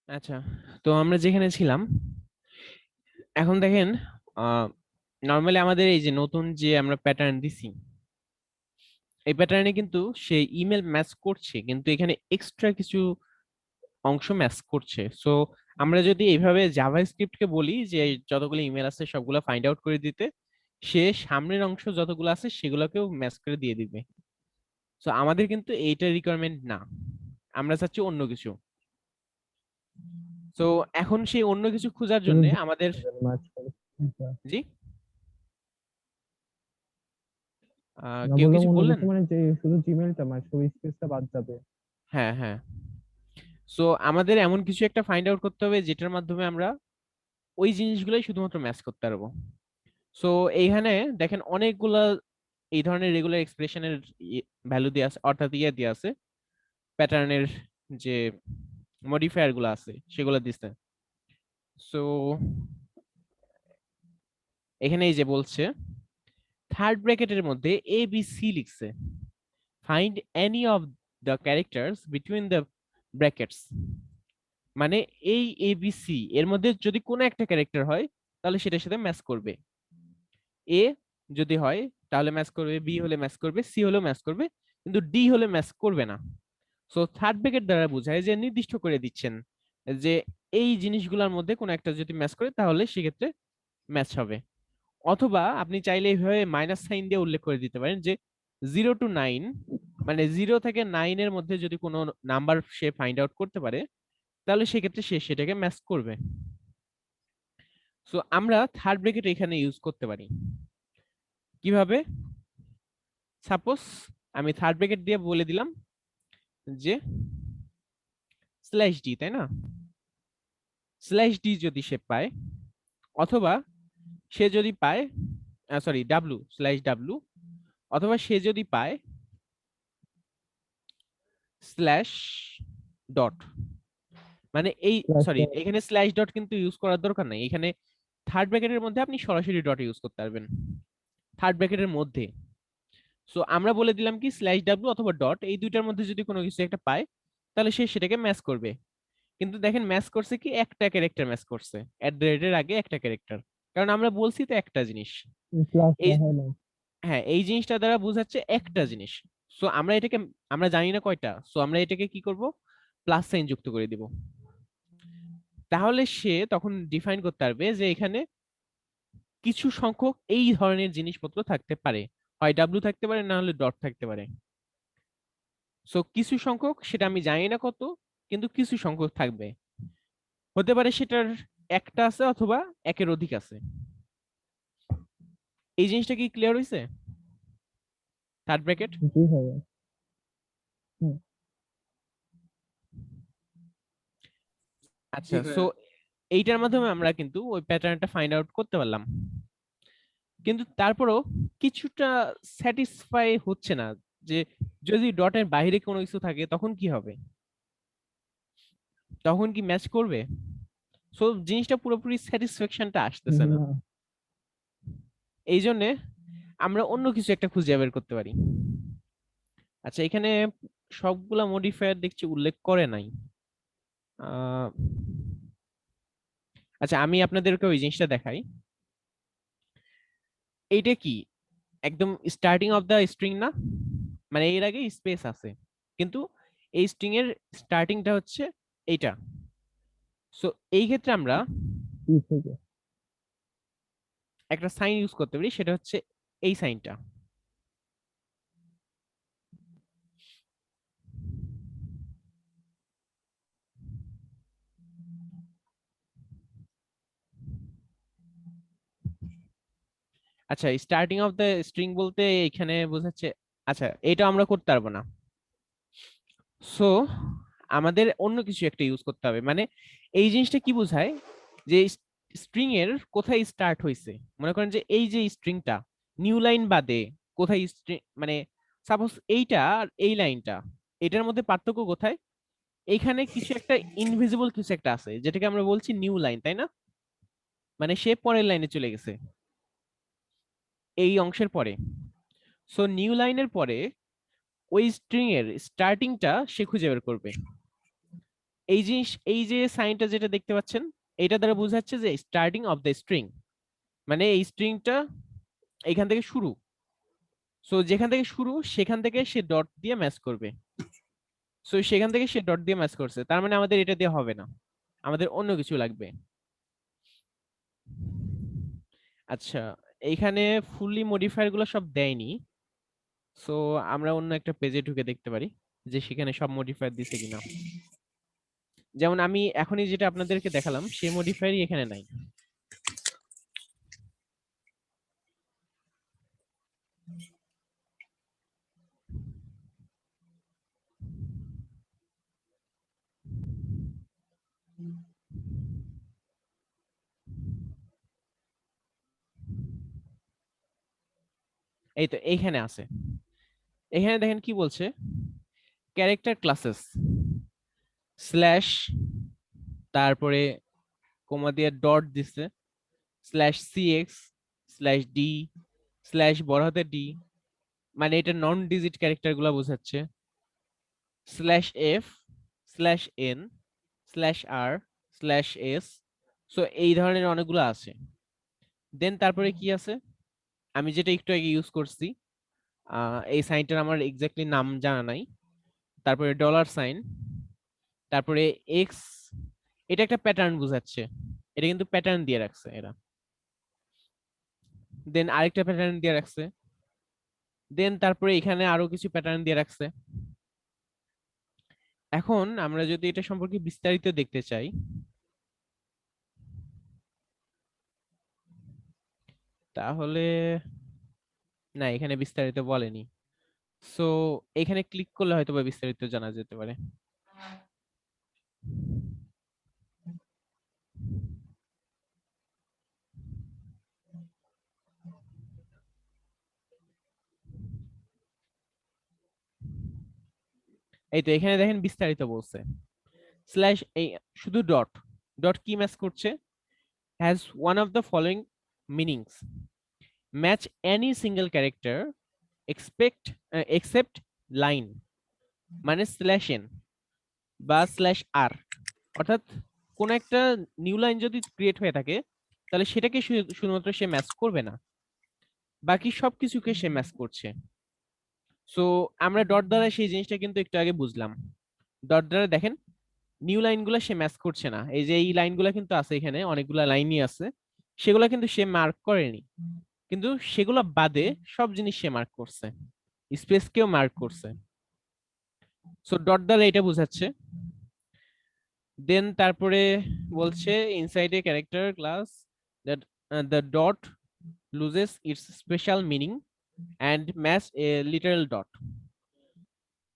আচ্ছা, তো আমরা যেখানে ছিলাম এখন দেখেন, নর্মালি আমাদের এই যে নতুন যে আমরা প্যাটার্ন দিছি, এই প্যাটার্নে কিন্তু সে ইমেল ম্যাচ করছে, কিন্তু এখানে এক্সট্রা কিছু অংশ ম্যাচ করছে। সো আমরা যদি এইভাবে জাভাস্ক্রিপ্টকে বলি যে যতগুলো ইমেল আছে সবগুলো ফাইন্ড আউট করে দিতে, সে সামনের অংশ যতগুলো আছে সেগুলোকেও ম্যাচ করে দিয়ে দিবে। সো আমাদের কিন্তু এইটা রিকোয়ারমেন্ট না, আমরা চাচ্ছি অন্য কিছু। তো এখন সেই অন্য কিছু খোঁজার শুধু জন্য জি আমাদের, মাঝখানে। আচ্ছা। জি, না, কেউ বললাম কিছু অন্য বললেন? কিছু মানে যে শুধু জিমেইলটা মানে শুধু স্পেসটা বাদ যাবে। হ্যাঁ, হ্যাঁ। সো আমাদের এমন কিছু একটা ফাইন্ড আউট করতে হবে যেটার মাধ্যমে আমরা ওই জিনিসগুলোই শুধুমাত্র ম্যাচ করতে পারবো। সো এইখানে দেখেন অনেকগুলা এই ধরনের রেগুলার এক্সপ্রেশনের ভ্যালু দিয়ে আছে, অর্থাৎ ইয়ে দিয়ে আছে, প্যাটার্নের যে মডিফায়ার গুলো আছে সেগুলো দিচ্ছে। সো এখানে এই যে বলছে থার্ড ব্র্যাকেটের মধ্যে এ বি সি লিখছে, find any of the characters between the brackets. মানে এই এ বি সি এর মধ্যে যদি কোনো একটা ক্যারেক্টার হয় তাহলে সেটার সাথে ম্যাচ করবে। এ যদি হয় তাহলে ম্যাচ করবে, বি হলে ম্যাচ করবে, সি হলেও ম্যাচ করবে, কিন্তু ডি হলে ম্যাচ করবে না। সো থার্ড ব্র্যাকেট দ্বারা বোঝায় যে নির্দিষ্ট করে দিচ্ছেন যে এই জিনিসগুলোর মধ্যে কোনো একটা যদি ম্যাচ করে তাহলে সেক্ষেত্রে ম্যাচ হবে। অথবা আপনি চাইলে এইভাবে মাইনাস সাইন দিয়ে উল্লেখ করে দিতে পারেন যে 0 to 9, মানে 0 থেকে 9 এর মধ্যে যদি কোনো নাম্বার সে ফাইন্ড আউট করতে পারে তাহলে সেক্ষেত্রে সে সেটাকে ম্যাচ করবে। সো আমরা থার্ড ব্র্যাকেট এখানে ইউজ করতে পারি কিভাবে? সাপোজ আমি থার্ড ব্র্যাকেট দিয়ে বলে দিলাম যে স্ল্যাশ ডি, তাই না? স্ল্যাশ ডি যদি সে পায়, অথবা সে যদি পায়, সরি ডাব্লু, স্ল্যাশ ডাব্লু, অথবা সে যদি পায় স্ল্যাশ ডট, মানে এই, প্লাস সরি এখানে স্ল্যাশ ডট কিন্তু ইউজ করার দরকার নাই, এখানে থার্ড ব্র্যাকেটের মধ্যে আপনি সরাসরি ডট ইউজ করতে পারবেন, থার্ড ব্র্যাকেটের মধ্যে। সো আমরা বলে দিলাম কি স্ল্যাশ ডাব্লু অথবা ডট, এই দুইটার মধ্যে যদি কোনো কিছু একটা পায় তাহলে সে সেটাকে ম্যাচ করবে। কিন্তু দেখেন ম্যাচ করছে কি, একটা ক্যারেক্টার ম্যাচ করছে, এট দ্য রেটের আগে একটা ক্যারেক্টার, কারণ আমরা বলছি তো একটা জিনিস। প্লাস এই, হয় না। হ্যাঁ, এই জিনিসটা দ্বারা বোঝাচ্ছে একটা জিনিস। সো আমরা এটাকে, আমরা জানি না কয়টা, সো আমরা এটাকে কি করব, প্লাস সাইন যুক্ত করে দিব। তাহলে সে তখন ডিফাইন করতে পারবে যে এখানে কিছু সংখ্যক এই ধরনের জিনিসপত্র থাকতে পারে, হয় ডাব্লু থাকতে পারে, না হলে ডট থাকতে পারে। সো কিছু সংখ্যক, সেটা আমি জানি না কত, কিন্তু কিছু সংখ্যক থাকবে, হতে পারে সেটার একটা আছে অথবা একের অধিক আছে। এই জিনিসটা কি ক্লিয়ার হয়েছে? Third bracket. জি ভাইয়া। হুম। আচ্ছা, সো এইটার মাধ্যমে আমরা কিন্তু ওই প্যাটার্নটা ফাইন্ড আউট করতে পারলাম, কিন্তু তারপরও কিছুটা স্যাটিসফাই হচ্ছে না যে যদি ডটের বাইরে কোনো কিছু থাকে তখন কি হবে, তখন কি ম্যাচ করবে? সো জিনিসটা পুরোপুরি স্যাটিসফ্যাকশনটা আসতেছে না। না। এই জন্য আমরা অন্য কিছু একটা খুঁজে বের করতে পারি। আচ্ছা, এখানে সবগুলা মডিফায়ার দেখছি উল্লেখ করে নাই। আহ, আচ্ছা, আমি আপনাদেরকে ওই জিনিসটা দেখাই। এইটা কি একদম স্টার্টিং অফ দ্য স্ট্রিং না, মানে এর আগে স্পেস আছে, কিন্তু এই স্ট্রিং এর স্টার্টিংটা হচ্ছে এইটা। সো এই ক্ষেত্রে আমরা কি থেকে? একটা সাইন ইউজ করতে পারি, সেটা হচ্ছে এই সাইনটা। আচ্ছা, স্টার্টিং অফ দ্য স্ট্রিং বলতে এখানে বোঝাচ্ছে, আচ্ছা এটা আমরা করতে পারবো না। সো আমাদের অন্য কিছু একটা ইউজ করতে হবে, মানে এই জিনিসটা কি বোঝায় যে স্ট্রিং এর কোথায় স্টার্ট হয়েছে। মনে করেন যে এই যে স্ট্রিংটা নিউ লাইন বাদে কোথায় মানে সাপোজ এইটা আর এই লাইনটা, এটার মধ্যে পার্থক্য কোথায়? এখানে কিছু একটা ইনভিজিবল কিছু একটা আছে যেটাকে আমরা বলছি নিউ লাইন, তাই না? মানে সে পরের লাইনে চলে গেছে এই অংশের পরে। সো নিউ লাইনের পরে ওই স্ট্রিং এর স্টার্টিংটা সে খুঁজে বের করবে। এই যে সাইনটা যেটা দেখতে পাচ্ছেন, এটা দ্বারা বোঝাচ্ছে যে স্টার্টিং অফ দ্য স্ট্রিং, মানে এই স্ট্রিংটা এখান থেকে শুরু। সো যেখান থেকে শুরু সেখান থেকে সে ডট দিয়ে ম্যাচ করবে। সো সেখান থেকে সে ডট দিয়ে ম্যাচ করছে, তার মানে আমাদের এটা দিয়ে হবে না, আমাদের অন্য কিছু লাগবে। আচ্ছা, এইখানে ফুললি মডিফায়ার গুলো সব দেয়নি। সো আমরা অন্য একটা পেজে ঢুকে দেখতে পারি যে সেখানে সব মডিফায়ার দিছে কিনা। যেমন আমি এখনই যেটা আপনাদেরকে দেখালাম সেই মডিফায়ারই এখানে নাই। এই তো এইখানে আছে। এখানে দেখেন কি বলছে, ক্যারেক্টার ক্লাসেস স্ল্যাশ, তারপরে কোমা দিয়ে ডট দিছে, slash CX slash D slash বড় হাতের ডি, মানে এটা নন ডিজিট ক্যারেক্টার গুলা বোঝাচ্ছে, slash F slash N slash R slash S. So এই ধরনের অনেকগুলো আছে। দেন তারপরে কি আছে, আমি যেটা একটু আগে ইউজ করছি, এই সাইনটার আমার এক্স্যাক্টলি নাম জানা নাই। তারপরে ডলার সাইন, তারপরে এক্স, এটা একটা প্যাটার্ন বোঝাচ্ছে, এটা কিন্তু প্যাটার্ন দিয়ে রাখছে এরা। দেন আরেকটা প্যাটার্ন দিয়ে রাখছে। দেন তারপরে এখানে আরো কিছু প্যাটার্ন দিয়ে রাখছে। এখন আমরা যদি এটা সম্পর্কে বিস্তারিত দেখতে চাই, তাহলে না, এখানে বিস্তারিত বলেনি। সো এখানে ক্লিক করলে হয়তো বা বিস্তারিত জানা যেতে পারে। এই তো এখানে দেখেন বিস্তারিত বলছে, স্ল্যাশ এই শুধু ডট, ডট কি ম্যাচ করছে, has one of the following meanings, match any single character expect except line, মানে স্ল্যাশ এন বা স্ল্যাশ আর, অর্থাৎ কোন একটা নিউ লাইন যদি ক্রিয়েট হয়ে থাকে তাহলে সেটাকে শুধুমাত্র সে ম্যাচ করবে না, বাকি সবকিছুকে সে ম্যাচ করছে। সো আমরা ডট দ্বারা সেই জিনিসটা কিন্তু একটু আগে বুঝলাম। ডট দ্বারা দেখেন নিউ লাইনগুলো সে ম্যাচ করছে না, এই যে এই লাইনগুলো কিন্তু আছে, এখানে অনেকগুলা লাইনই আছে, সেগুলো কিন্তু সে মার্ক করেনি, কিন্তু সেগুলো বাদে সব জিনিস সে মার্ক করছে, স্পেসকেও মার্ক করছে। সো ডট দ্বারা এটা বোঝাচ্ছে। দেন তারপরে বলছে inside a character class that the dot loses it's special meaning and match A literal dot.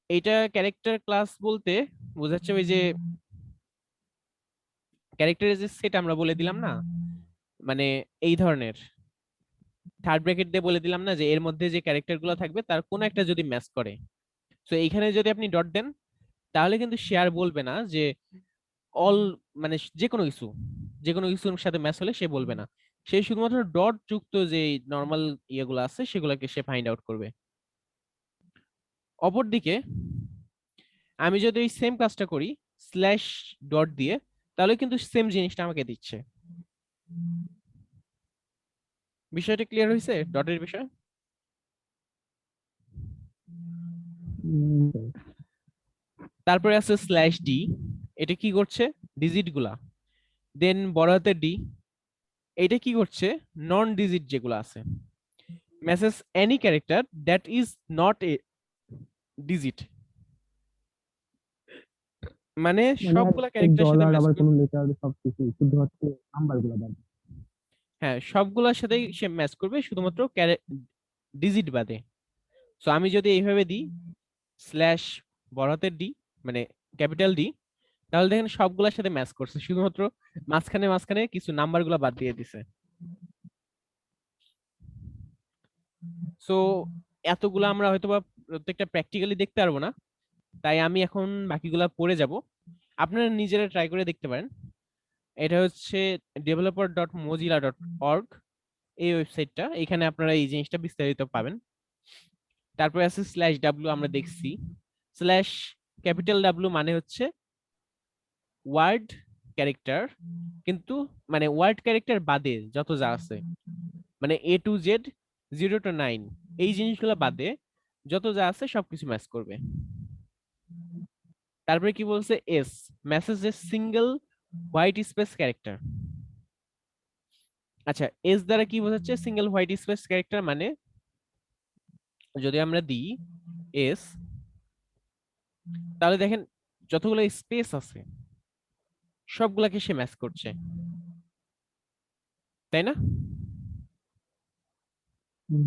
এইটা ক্যারেক্টার ক্লাস বলতে বোঝাচ্ছে ওই যে ক্যারেক্টারের যে সেট আমরা বলে দিলাম না, মানে এই ধরনের থার্ড ব্র্যাকেট দিয়ে বলে দিলাম না যে এর মধ্যে যে ক্যারেক্টার গুলো থাকবে তার কোনো একটা যদি ম্যাচ করে। তো এইখানে যদি আপনি ডট দেন তাহলে কিন্তু সে আর বলবে না যে অল, মানে যে কোনো কিছুর সাথে ম্যাচ হলে সে বলবে না, সে শুধুমাত্র ডট যুক্ত যে নর্মাল ইয়েগুলো আছে সেগুলোকে সে ফাইন্ড আউট করবে। অপরদিকে আমি যদি ওই সেম কাজটা করি স্ল্যাশ ডট দিয়ে, তাহলে কিন্তু সেম জিনিসটা আমাকে দিচ্ছে। বিষয়টা ক্লিয়ার হয়েছে ডটের বিষয়? উম, তারপরে আছে স্ল্যাশ ডি, এটা কি করছে, ডিজিট গুলা। দেন বড় হাতের ডি, এটা কি করছে, নন ডিজিট যেগুলো আছে, message any character that is not a digit, মানে মানে আর সবগুলা ক্যারেক্টারের সাথে ডলার ম্যাচ আবার করবে। কোনো লেটার সবকিছু শুধু হচ্ছে নাম্বার গুলা বাদ। হ্যাঁ, সবগুলোর সাথেই সে ম্যাচ করবে শুধুমাত্র ডিজিট বাদে। সো আমি যদি এইভাবে দিই স্ল্যাশ বড় হাতের ডি, মানে ক্যাপিটাল ডি, তাহলে দেখেন সবগুলোর সাথে ম্যাচ করছে, শুধুমাত্র মাঝখানে মাঝখানে কিছু নাম্বার গুলা বাদ দিয়ে দিছে। সো এতগুলো আমরা হয়তোবা প্রত্যেকটা প্র্যাকটিক্যালি দেখতে পারবো না, তাই আমি এখন বাকিগুলা পড়ে যাব, আপনারা নিজেরা ট্রাই করে দেখতে পারেন। এটা হচ্ছে developer.mozilla.org, এই ওয়েবসাইটটা, এখানে আপনারা এই জিনিসটা বিস্তারিত পাবেন। তারপরে আছে স্ল্যাশ ডাব্লিউ, আমরা দেখছি স্ল্যাশ ক্যাপিটাল ডাব্লিউ মানে হচ্ছে ওয়ার্ড ক্যারেক্টার, কিন্তু মানে ওয়ার্ড ক্যারেক্টার বাদে যত যা আছে, মানে A to Z 0 to 9 এই জিনিসগুলো বাদে যত যা আছে সবকিছু ম্যাচ করবে। তারপরে কি বলছে, S message single white space character. আচ্ছা, এস দ্বারা কি বোঝাচ্ছে? সিঙ্গেল হোয়াইট স্পেস ক্যারেক্টার মানে যদি আমরা দিই এস, তাহলে দেখেন যতগুলো স্পেস আছে সবগুলাকে সে ম্যাচ করছে, তাই না?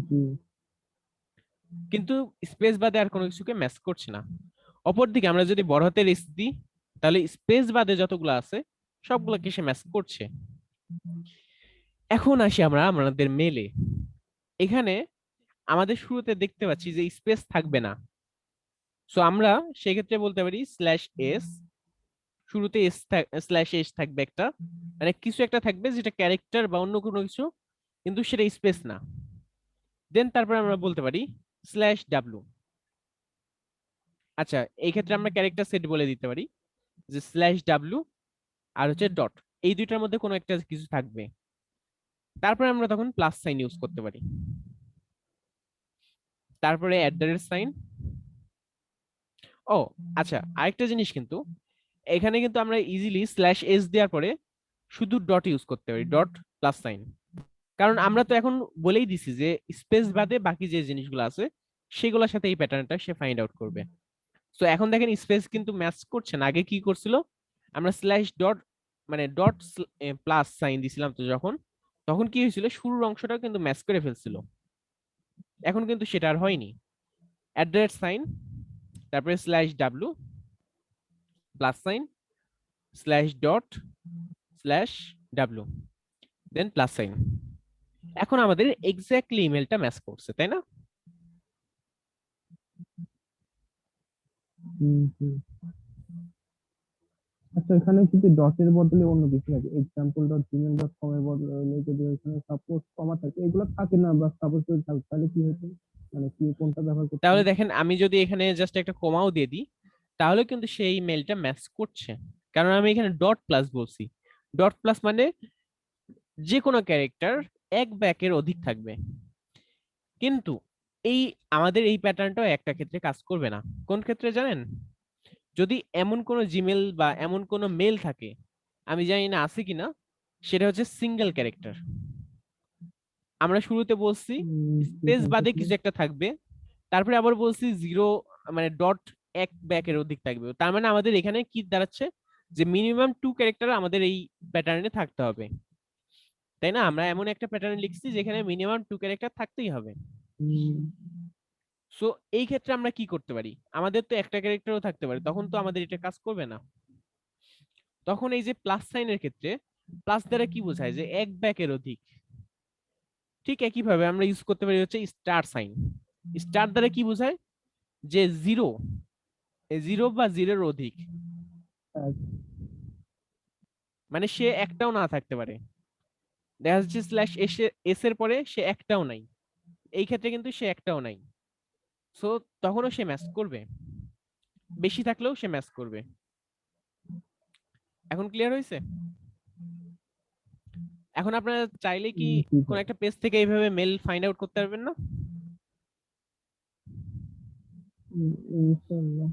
জি। কিন্তু স্পেস বাদে আর কোনো কিছুকে ম্যাচ করছে না। অপরদিকে আমরা যদি বড় হাতের এস দিই, তাহলে স্পেস বাদে যতগুলো আছে সবগুলোকে সে ম্যাচ করছে। এখন আসি আমরা আমাদের মেলে। এখানে আমাদের শুরুতে দেখতে পাচ্ছি যে স্পেস থাকবে না, সো আমরা সেক্ষেত্রে বলতে পারি স্ল্যাশ এস, শুরুতে এস স্ল্যাশ এস থাকবে একটা, মানে কিছু একটা থাকবে যেটা ক্যারেক্টার বা অন্য কোনো কিছু, কিন্তু সেটা স্পেস না। দেন তারপর আমরা বলতে পারি স্ল্যাশ ডাব্লু। আচ্ছা, এই ক্ষেত্রে আমরা ক্যারেক্টার সেট বলে দিতে পারি যে স্ল্যাশ ডাব্লু আর হচ্ছে ডট, এই দুইটার মধ্যে কোনো একটা কিছু থাকবে। তারপরে আমরা তখন প্লাস সাইন ইউজ করতে পারি, তারপরে @সাইন। ও আচ্ছা, আরেকটা জিনিস কিন্তু, এখানে কিন্তু আমরা ইজিলি স্ল্যাশ এস দেওয়ার পরে শুধু ডট ইউজ করতে পারি, ডট প্লাস সাইন। কারণ আমরা তো এখন বলেই দিছি যে স্পেস বাদে বাকি যে জিনিসগুলো আছে সেগুলোর সাথে এই প্যাটার্নটা সে ফাইন্ড আউট করবে। সো এখন দেখেন স্পেস কিন্তু ম্যাচ করছে না। আগে কি করছিল, আমরা স্ল্যাশ ডট মানে ডট প্লাস সাইন দিছিলাম, তো যখন তখন কি হয়েছিল, শুরুর অংশটাও কিন্তু ম্যাচ করে ফেলছিল। এখন কিন্তু সেটা আর হয়নি। @সাইন, তারপরে slash W plus sign slash dot slash W then plus sign. এখন আমাদের এক্স্যাক্টলি ইমেলটা ম্যাচ করছে, তাই না? জি। আচ্ছা, এখানে যদি ডটের বদলে অন্য কিছু থাকে, example.gmail.com এর বদলে যদি এখানে সাপোজ কমা থাকে, এগুলো থাকে না, বা সাপোজ যদি থাকে তাহলে কি হতো, মানে কি কোনটা ব্যবহার করতে তাহলে হবে? দেখেন আমি যদি এখানে জাস্ট একটা কমাও দিয়ে দিই, তাহলে কিন্তু সেই মেলটা ম্যাচ করছে, কারণ আমি এখানে ডট প্লাস বলছি। ডট প্লাস মানে যে কোনো ক্যারেক্টার এক বা একের অধিক থাকবে। কিন্তু এই আমাদের এই প্যাটার্নটাও একটা ক্ষেত্রে কাজ করবে না। কোন ক্ষেত্রে জানেন? যদি এমন কোনো জিমেল বা এমন কোনো মেল থাকে, আমি জানি না আছে কিনা, সেটা হচ্ছে সিঙ্গেল ক্যারেক্টার। আমরা শুরুতে বলছি কি স্পেস কোনটা বাদে ছিল? কিছু একটা থাকবে, তারপরে আবার বলছি জিরো মানে ডট এক ব্যাকের অধিক থাকবে। তার মানে আমাদের এখানে কি দাঁড়াচ্ছে, যে মিনিমাম 2 ক্যারেক্টার আমাদের এই প্যাটার্নে থাকতে হবে, তাই না? আমরা এমন একটা প্যাটার্ন লিখছি যেখানে মিনিমাম 2 ক্যারেক্টার থাকতেই হবে। উম, সো এই ক্ষেত্রে আমরা কি করতে পারি, আমাদের তো একটা ক্যারেক্টারও থাকতে পারে, তখন তো আমাদের এটা কাজ করবে না। তখন এই যে প্লাস সাইনের ক্ষেত্রে প্লাস দ্বারা কি বোঝায়, যে এক ব্যাকের অধিক। ঠিক একইভাবে আমরা ইউজ করতে পারি হচ্ছে স্টার সাইন। স্টার দ্বারা কি বোঝায়, যে জিরো, জিরো বা জিরোর অধিক, এক। মানে সে একটাও না থাকতে পারে। দেখা যাচ্ছে স্ল্যাশ এস এর পরে সে একটাও নাই, এই ক্ষেত্রে কিন্তু সে একটাও নাই। সো তখনও সে ম্যাচ করবে, বেশি থাকলেও সে ম্যাচ করবে। এখন ক্লিয়ার হয়েছে? এখন আপনারা চাইলে কি জি কোন ভাই। একটা পেজ থেকে এইভাবে মেল ফাইন্ড আউট করতে পারবেন না? ইনশাআল্লাহ।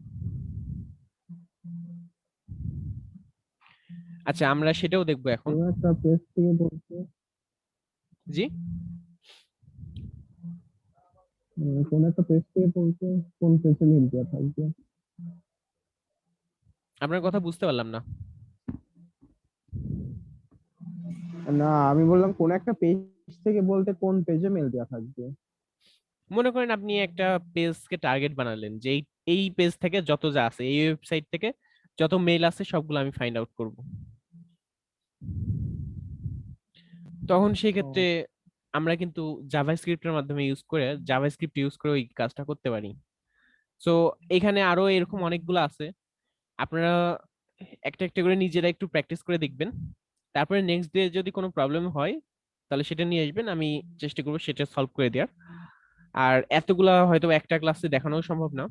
আচ্ছা, আমরা সেটাও দেখবো এখন। কোন একটা পেজ থেকে বলতে, জি, কোন একটা পেজ থেকে বলতে কোন পেজে লিঙ্ক দেওয়া থাকবে? আপনার কথা বুঝতে পারলাম না। না, আমি বললাম কোন একটা পেজ থেকে বলতে কোন পেজে মেল দেওয়া থাকবে। মনে করেন আপনি একটা পেজকে টার্গেট বানালেন যে এই এই পেজ থেকে যত যা আছে, এই ওয়েবসাইট থেকে যত মেল আছে সবগুলো আমি ফাইন্ড আউট করব। তখন সেই ক্ষেত্রে ও, আমরা কিন্তু জাভাস্ক্রিপ্টের মাধ্যমে জাভাস্ক্রিপ্ট ইউজ করে ওই কাজটা করতে পারি। সো এখানে আরো এরকম অনেকগুলো আছে, আপনারা একটা একটা করে নিজেরা একটু প্র্যাকটিস করে দেখবেন। তারপরে নেক্সট ডে যদি কোনো প্রবলেম হয় তাহলে সেটা নিয়ে আসবেন, আমি চেষ্টা করবো সেটা সলভ করে দেওয়ার। আর এতগুলা হয়তো একটা ক্লাসে দেখানো সম্ভব না।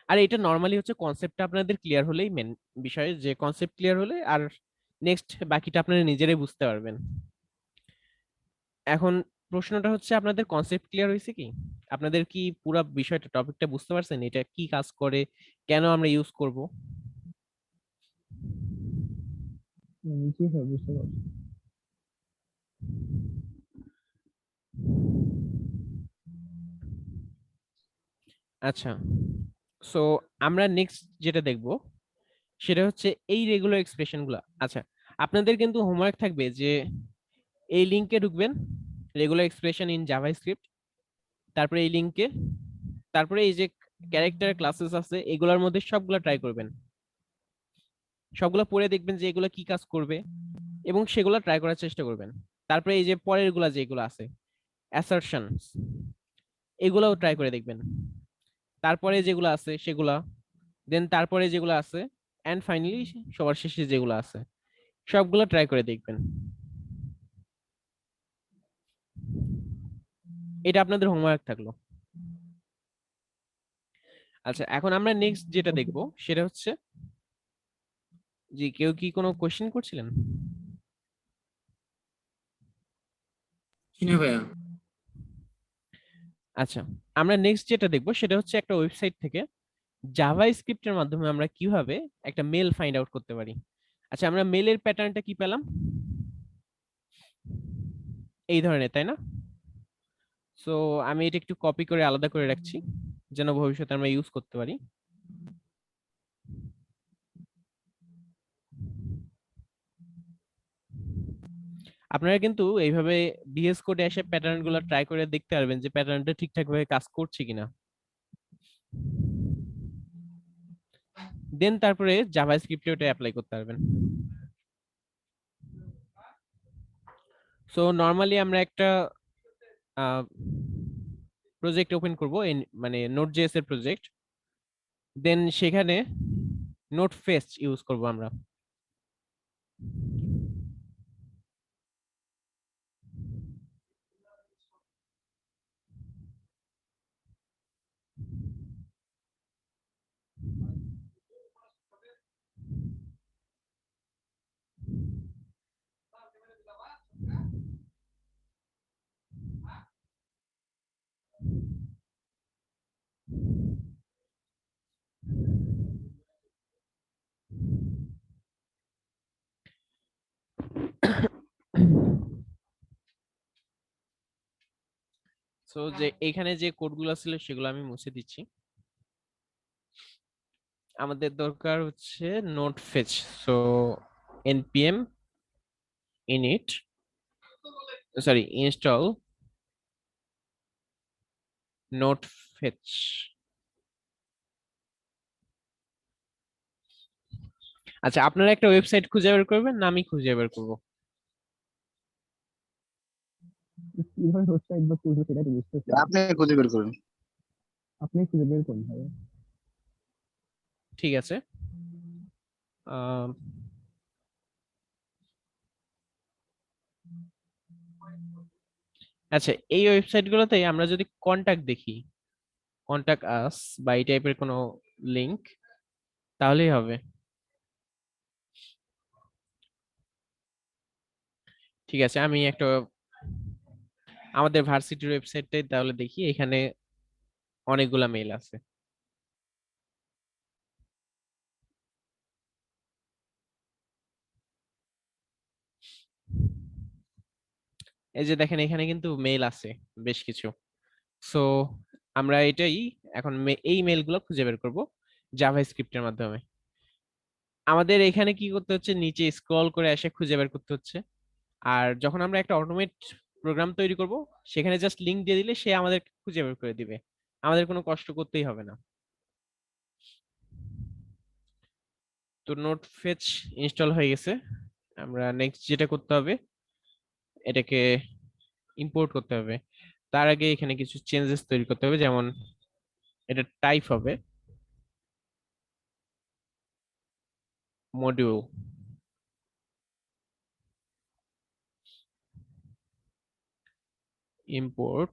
আর এটা নর্মালি হচ্ছে কনসেপ্টটা আপনাদের ক্লিয়ার হলেই মেন বিষয়, যে কনসেপ্ট ক্লিয়ার হলে আর নেক্সট বাকিটা আপনারা নিজেরাই বুঝতে পারবেন। এখন প্রশ্নটা হচ্ছে, আপনাদের কনসেপ্ট ক্লিয়ার হয়েছে কি? আপনাদের কি পুরো বিষয়টা টপিকটা বুঝতে পারছেন, এটা কি কাজ করে, কেন আমরা ইউজ করব? জি স্যার, বুঝতে পারছি। আচ্ছা, সো আমরা নেক্সট যেটা দেখব সেটা হচ্ছে এই রেগুলার এক্সপ্রেশন গুলা। আচ্ছা, আপনাদের কিন্তু হোমওয়ার্ক থাকবে যে এই লিঙ্কে ঢুকবেন, রেগুলার এক্সপ্রেশন ইন জাভাস্ক্রিপ্ট, তারপরে এই লিঙ্কে, তারপরে এই যে ক্যারেক্টার ক্লাসেস আছে এগুলোর মধ্যে সবগুলা ট্রাই করবেন, সবগুলা পড়ে দেখবেন যে এগুলো কি কাজ করবে এবং সেগুলো ট্রাই করার চেষ্টা করবেন। তারপরে এই যে পরের গুলা যেগুলো আছে অ্যাসারশনস, এগুলাও ট্রাই করে দেখবেন। তারপরে যেগুলো আছে সেগুলা, দেন তারপরে যেগুলো আছে, এন্ড ফাইনালি সবার শেষে যেগুলো আছে সবগুলো ট্রাই করে দেখবেন। এটা আপনাদের হোমওয়ার্ক থাকলো। আচ্ছা, এখন আমরা নেক্সট যেটা ওকে। দেখব সেটা হচ্ছে, যে কেউ কি কোনো কোশ্চেন করছিলেন? কিনা ভাইয়া? আচ্ছা, আমরা নেক্সট যেটা দেখব সেটা হচ্ছে একটা ওয়েবসাইট থেকে জাভা স্ক্রিপ্টের মাধ্যমে আমরা কিভাবে একটা মেল ফাইন্ড আউট করতে পারি। আচ্ছা, আমরা মেলের প্যাটার্নটা কি পেলাম? এই ধরনের, তাই না? সো আমি এটা একটু কপি করে আলাদা করে রাখছি যেন ভবিষ্যতে আমরা ইউজ করতে পারি। আপনারা কিন্তু এইভাবে বিএস কোডে এসে প্যাটার্ন গুলো ট্রাই করে দেখতে পারবেন যে প্যাটার্নটা ঠিকঠাক ভাবে কাজ করছে কিনা। দেন তারপরে জাভা স্ক্রিপ্টে ওটা অ্যাপ্লাই করতে পারবেন। সো নর্মালি আমরা একটা প্রজেক্ট ওপেন করব, মানে নোট জেএস এর প্রজেক্ট। দেন সেখানে নোট ফেস্ট ইউজ করব আমরা। সো যে এখানে যে কোডগুলো ছিল সেগুলো আমি মুছে দিচ্ছি। আমাদের দরকার হচ্ছে note fetch. So npm init, sorry, install note fetch. আচ্ছা, আপনারা একটা ওয়েবসাইট খুঁজে বের করবেন না আমি খুঁজে বের করব? কিভাবে ওয়েবসাইট বা খুঁজবো সেটা তো বুঝতেছি না। আপনি খুঁজে বের করুন। আপনি খুঁজে বের করুন ভাই। ঠিক আছে। আহ, আচ্ছা, এই ওয়েবসাইট গুলোতে আমরা যদি কন্টাক্ট দেখি, কন্টাক্ট আস বা এই টাইপের কোনো লিংক, তাহলেই হবে। ঠিক আছে, আমি একটা আমাদের ভার্সিটির ওয়েবসাইটটাই তাহলে দেখি, এখানে অনেকগুলা মেইল আছে। এই যে দেখেন, এখানে কিন্তু মেইল আছে বেশ কিছু। সো আমরা এটাই এখন এই মেইলগুলো খুঁজে বের করব জাভা স্ক্রিপ্টের মাধ্যমে। আমাদের এখানে কি করতে হচ্ছে, নিচে স্ক্রল করে এসে খুঁজে বের করতে হচ্ছে। আর যখন আমরা একটা অটোমেট প্রোগ্রাম তৈরি করব, সেখানে জাস্ট লিংক দিয়ে দিলে সে আমাদের খুঁজে বের করে দিবে, আমাদের কোনো কষ্ট করতেই হবে না। তো নোট ফেচ ইনস্টল হয়ে গেছে। আমরা নেক্সট যেটা করতে হবে, এটাকে ইম্পোর্ট করতে হবে। তার আগে এখানে কিছু চেঞ্জেস তৈরি করতে হবে, যেমন এটা টাইপ হবে module. Import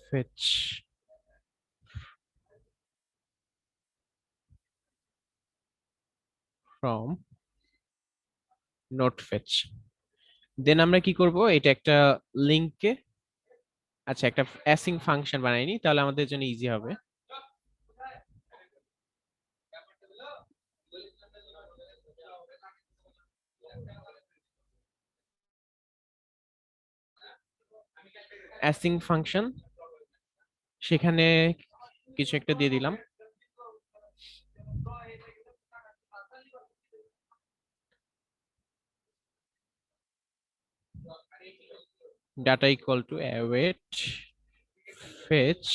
fetch from node fetch. Then আমরা কি করব, এটা একটা লিঙ্কে, আচ্ছা একটা অ্যাসিং ফাংশন বানাইনি, তাহলে আমাদের জন্য ইজি হবে। অ্যাসিং ফাংশন, সেখানে কিছু একটা দিয়ে দিলাম। data equal to await fetch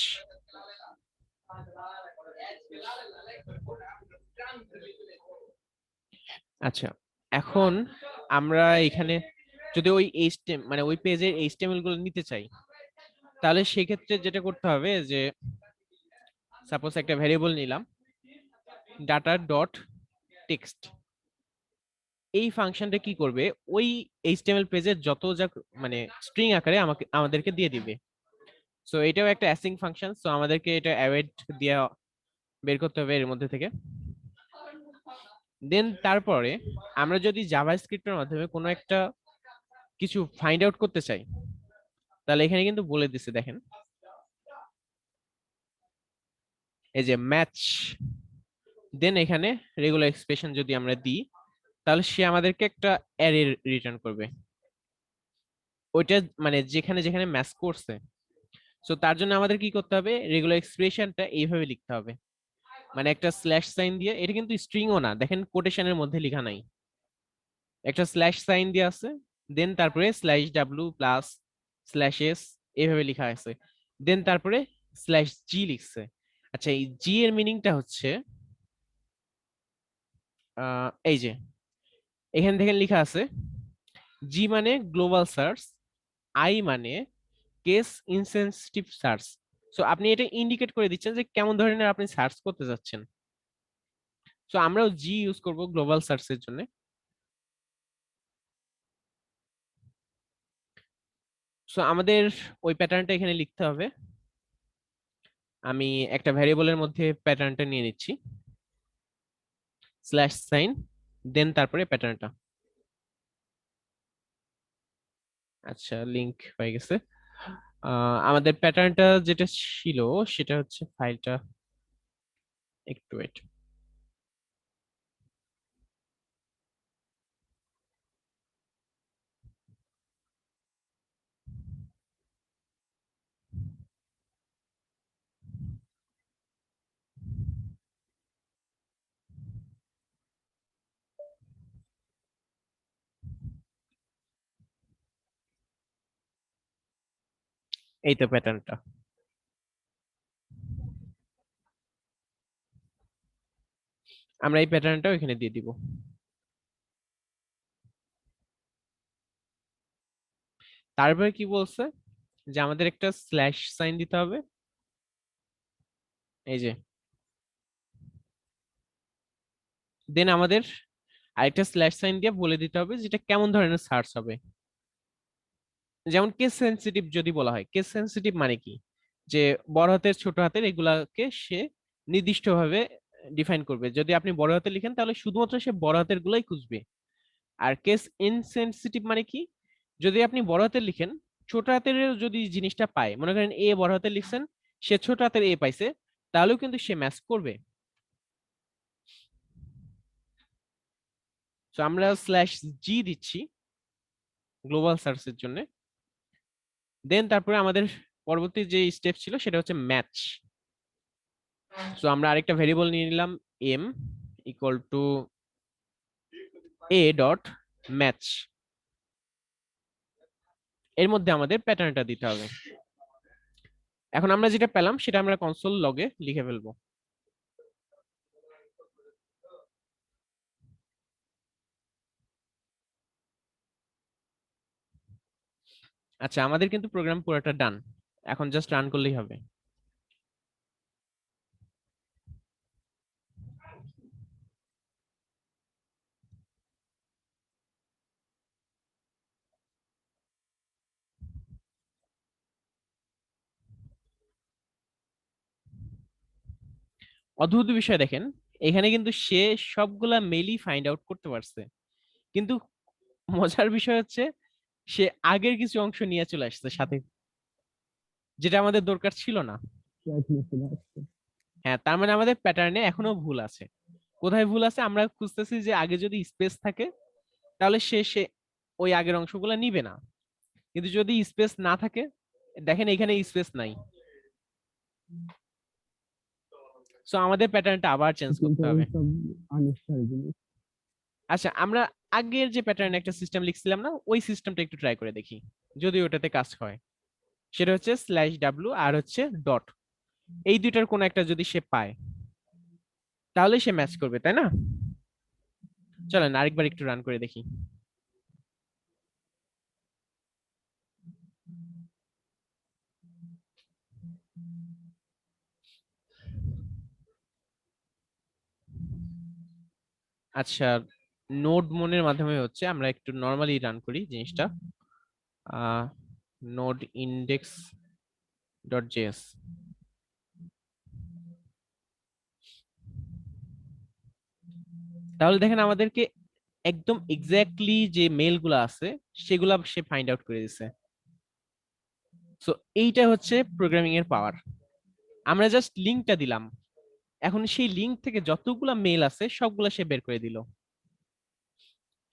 আচ্ছা, এখন আমরা এখানে যদি ওই HTML মানে ওই পেজের HTML গুলো নিতে চাই, তাহলে সেক্ষেত্রে যেটা করতে হবে যে সাপোজ একটা ভ্যারিয়েবল নিলাম ডাটা ডট টেক্সট, এই ফাংশনটা কি করবে, ওই HTML পেজের যত যা মানে স্ট্রিং আকারে আমাদেরকে দিয়ে দিবে। সো এটাও একটা অ্যাসিং ফাংশন, সো আমাদেরকে এটা অ্যাওয়েট দিয়ে বের করতে হবে এর মধ্যে থেকে। দেন তারপরে আমরা যদি জাভাস্ক্রিপ্টের মাধ্যমে কোনো একটা কিছু ফাইন্ড আউট করতে চাই, তাহলে এখানে কিন্তু বলে দিছে, দেখেন এই যে ম্যাচ, দেন এখানে রেগুলার এক্সপ্রেশন যদি আমরা দিই, তাহলে সে আমাদেরকে একটা অ্যারে রিটার্ন করবে, ওইটা মানে যেখানে যেখানে ম্যাচ করছে। সো তার জন্য আমাদের কি করতে হবে, রেগুলার এক্সপ্রেশনটা এইভাবে লিখতে হবে, মানে একটা স্ল্যাশ সাইন দিয়ে, এটা কিন্তু স্ট্রিংও না, দেখেন কোটেশনের মধ্যে লেখা নাই, একটা স্ল্যাশ সাইন দিয়ে আছে, দেন তারপরে slash W plus slash S এইভাবে লেখা আছে, দেন তারপরে স্ল্যাশ জি লিখছে। আচ্ছা, এই জি এর মিনিংটা হচ্ছে এই যে এখান থেকে লেখা আছে, জি মানে গ্লোবাল সার্চ, আই মানে কেস ইনসেনসিটিভ সার্চ। সো আপনি এটা ইন্ডিকেট করে দিচ্ছেন যে কেমন ধরনের আপনি সার্চ করতে যাচ্ছেন। সো আমরাও জি ইউজ করব গ্লোবাল সার্চের জন্য। সো আমাদের ওই প্যাটার্নটা এখানে লিখতে হবে। আমি একটা ভ্যারিয়েবলের মধ্যে প্যাটার্নটা নিয়ে নিচ্ছি, স্ল্যাশ সাইন, দেন তারপরে প্যাটার্নটা। আচ্ছা, লিংক হয়ে গেছে। আমাদের প্যাটার্নটা যেটা ছিল সেটা হচ্ছে ফাইলটা, একটু ওয়েট। এই তো প্যাটার্নটা, আমরা এই প্যাটার্নটাও এখানে দিয়ে দিব। তারপরে কি বলছে, যে আমাদের একটা স্ল্যাশ সাইন দিতে হবে, এই যে, দেন আমাদের আরেকটা স্ল্যাশ সাইন দিয়ে বলে দিতে হবে যেটা কেমন ধরনের সার্চ হবে। যেমন কেস সেনসিটিভ যদি বলা হয়, কেস সেনসিটিভ মানে কি, যে বড় হাতের ছোট হাতের এগুলাকে সে নির্দিষ্টভাবে ডিফাইন করবে, যদি আপনি বড় হাতে লিখেন তাহলে শুধুমাত্র সে বড় হাতের গুলাই খুঁজবে। আর কেস ইনসেনসিটিভ মানে কি, যদি আপনি বড় হাতের লিখেন, ছোট হাতের যদি জিনিসটা পায়, মনে করেন এ বড় হাতের লিখছেন, সে ছোট হাতের এ পাইছে, তাহলেও কিন্তু সে ম্যাচ করবে। তো আমরা স্ল্যাশ জি দিচ্ছি গ্লোবাল সার্চের জন্য। দেন তারপরে আমাদের পরবর্তী যে স্টেপ ছিল সেটা হচ্ছে ম্যাচ। সো আমরা আরেকটা ভেরিয়েবল নিয়ে নিলাম, M equal to A dot match, এর মধ্যে আমাদের প্যাটার্নটা দিতে হবে। এখন আমরা যেটা পেলাম সেটা আমরা কনসোল লগে লিখে ফেলবো। আচ্ছা, আমাদের কিন্তু প্রোগ্রাম পুরোটা ডান, এখন জাস্ট রান করলেই হবে। অদ্ভুত বিষয় দেখেন, এখানে কিন্তু সে সবগুলা মেলই ফাইন্ড আউট করতে পারছে, কিন্তু মজার বিষয় হচ্ছে সে আগের কিছু অংশ নিয়ে চলে আসছে সাথে, যেটা আমাদের দরকার ছিল না। Right নিয়ে চলে আসছে। হ্যাঁ, তার মানে আমাদের প্যাটার্নে এখনো ভুল আছে। কোথায় ভুল আছে? আমরা খুঁজতেছি যে আগে যদি স্পেস থাকে তাহলে সে সে ওই আগের অংশগুলো নিবে না, কিন্তু যদি স্পেস না থাকে, দেখেন এখানে স্পেস নাই, সো আমাদের প্যাটার্নটা আবার চেঞ্জ কিন্তু করতে হবে। এইসব আননেসেসারি জিনিস। আচ্ছা, আমরা আগের যে প্যাটার্নে একটা সিস্টেম লিখছিলাম না, ওই সিস্টেমটা একটু ট্রাই করে দেখি যদি ওটাতে কাজ হয়। সেটা হচ্ছে /w আর হচ্ছে ডট, এই দুইটার কোনো একটা যদি সে পায় তাহলে সে ম্যাচ করবে, তাই না? চলেন আরেকবার একটু রান করে দেখি। আচ্ছা, নোড মনের মাধ্যমে হচ্ছে, আমরা একটু নর্মালি রান করি জিনিসটা। Node index dot JS. তাহলে দেখেন আমাদেরকে একদম এক্স্যাক্টলি যে মেল গুলা আছে সেগুলা সে ফাইন্ড আউট করে দিছে। সো এইটা হচ্ছে প্রোগ্রামিং এর পাওয়ার। আমরা জাস্ট লিঙ্কটা দিলাম, এখন সেই লিঙ্ক থেকে যতগুলা মেল আছে সবগুলা সে বের করে দিল।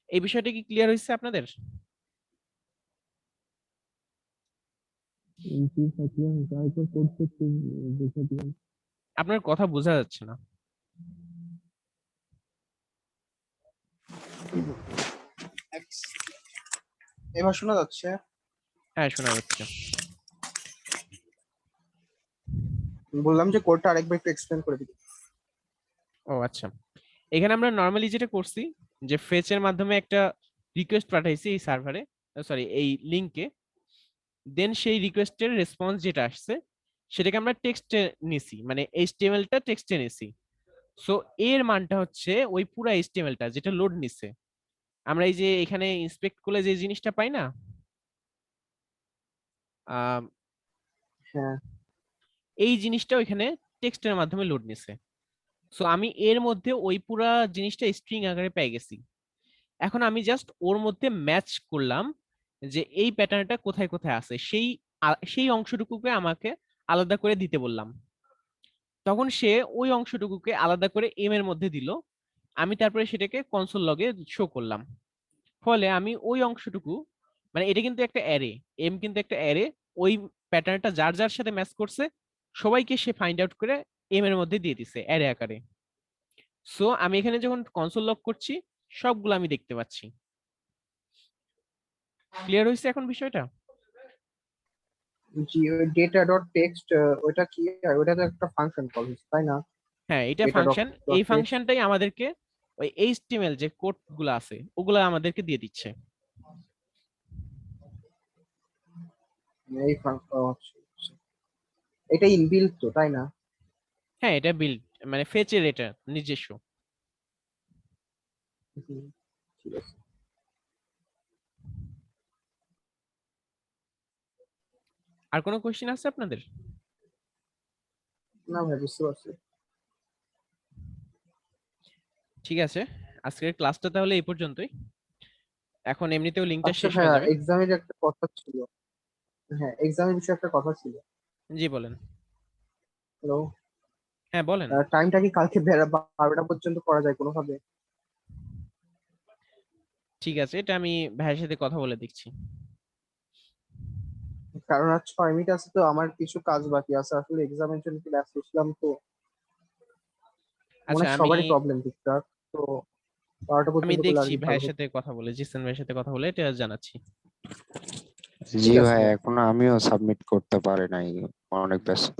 এই বিষয়টা কি ক্লিয়ার হয়েছে আপনাদের? জি থাকলে ট্রাই করে করতে একটু দেখে দিবেন। আপনার কথা বোঝা যাচ্ছে না। এবার শোনা যাচ্ছে? হ্যাঁ, শোনা যাচ্ছে। বললাম যে কোডটা আরেকবার একটু এক্সপ্লেন করে দিই। ও আচ্ছা, এখানে আমরা নর্মালি যেটা করছি যে ফেচের মাধ্যমে একটা রিকোয়েস্ট পাঠাইছি এই সার্ভারে, সরি এই লিংকে, দেন সেই রিকোয়েস্টের রেসপন্স যেটা আসছে সেটাকে আমরা টেক্সটে নিছি, মানে এইচটিএমএলটা টেক্সটে নিছি। সো এর মানটা হচ্ছে ওই পুরা এইচটিএমএলটা যেটা লোড নিছে। আমরা এই যে এখানে ইন্সপেক্ট করলে যে জিনিসটা পাই না, আহ, হ্যাঁ, এই জিনিসটা ওইখানে টেক্সটের মাধ্যমে লোড নিছে। সো আমি এর মধ্যে ওই পুরা জিনিসটা স্ট্রিং আকারে পেয়ে গেছি। এখন আমি জাস্ট ওর মধ্যে ম্যাচ করলাম যে এই প্যাটার্নটা কোথায় কোথায় আছে, সেই অংশটুকুকে আমাকে আলাদা করে দিতে বললাম। তখন সে ওই অংশটুকুকে আলাদা করে এম এর মধ্যে দিল, আমি তারপরে সেটাকে কনসোল লগে শো করলাম। ফলে আমি ওই অংশটুকু, মানে এটা কিন্তু একটা অ্যারে, এম কিন্তু একটা অ্যারে, ওই প্যাটার্নটা যার যার সাথে ম্যাচ করছে সবাইকে সে ফাইন্ড আউট করে এম এর মধ্যে দিয়ে দিছে অ্যারে আকারে। সো আমি এখানে যখন কনসোল লগ করছি সবগুলো আমি দেখতে পাচ্ছি। ক্লিয়ার হয়েছে এখন বিষয়টা? জি, ওই ডেটা ডট টেক্সট ওটা কি? ওটা তো একটা ফাংশন কল হচ্ছে, তাই না? হ্যাঁ, এটা ডেটা ডট ফাংশন। ডট এই টেক্সট, ফাংশনটাই আমাদেরকে ওই এইচটিএমএল যে কোড গুলো আছে ওগুলা আমাদেরকে দিয়ে দিচ্ছে। এই ফাংশন এটা ইনবিল্ট তো, তাই না? হ্যাঁ, এটা বিল্ড, মানে ফেচের এটা নিজস্ব। হুম, ঠিক আছে। আর কোনো কোশ্চেন আছে আপনাদের? না ভাই, বুঝতে পারছি। ঠিক আছে, আজকের ক্লাসটা তাহলে এই পর্যন্তই। এখন এমনিতেও লিঙ্কটা আচ্ছা শেষ হয়ে ভাইয়া, যাবে। এক্সামের একটা কথা ছিল। হ্যাঁ, এক্সামের বিষয়ে একটা কথা ছিল। জি বলেন। হ্যালো, হ্যাঁ বলেন। টাইমটা কি কালকে 12টা পর্যন্ত করা যায় কোনোভাবে? ঠিক আছে, এটা আমি ভাইয়ের সাথে কথা বলে দেখছি। কারণ আর 6 মিনিট আছে, তো আমার কিছু কাজ বাকি আছে, আসলে এক্সামের জন্য একটু ব্যস্ত ছিলাম তো। মনে আচ্ছা, হয় আমি সবারই প্রবলেম ঠিকঠাক তো। 12টা আমি পর্যন্ত করলে আর দেখছি কি ভালো ভাইয়ের হতো। সাথে কথা বলে, জিসান ভাইয়ের সাথে কথা বলে এটা জানাচ্ছি। জি ঠিক আছে ভাই, ভাইয়া। এখনো আমিও সাবমিট করতে পারি নাই, অনেক ব্যস্ত।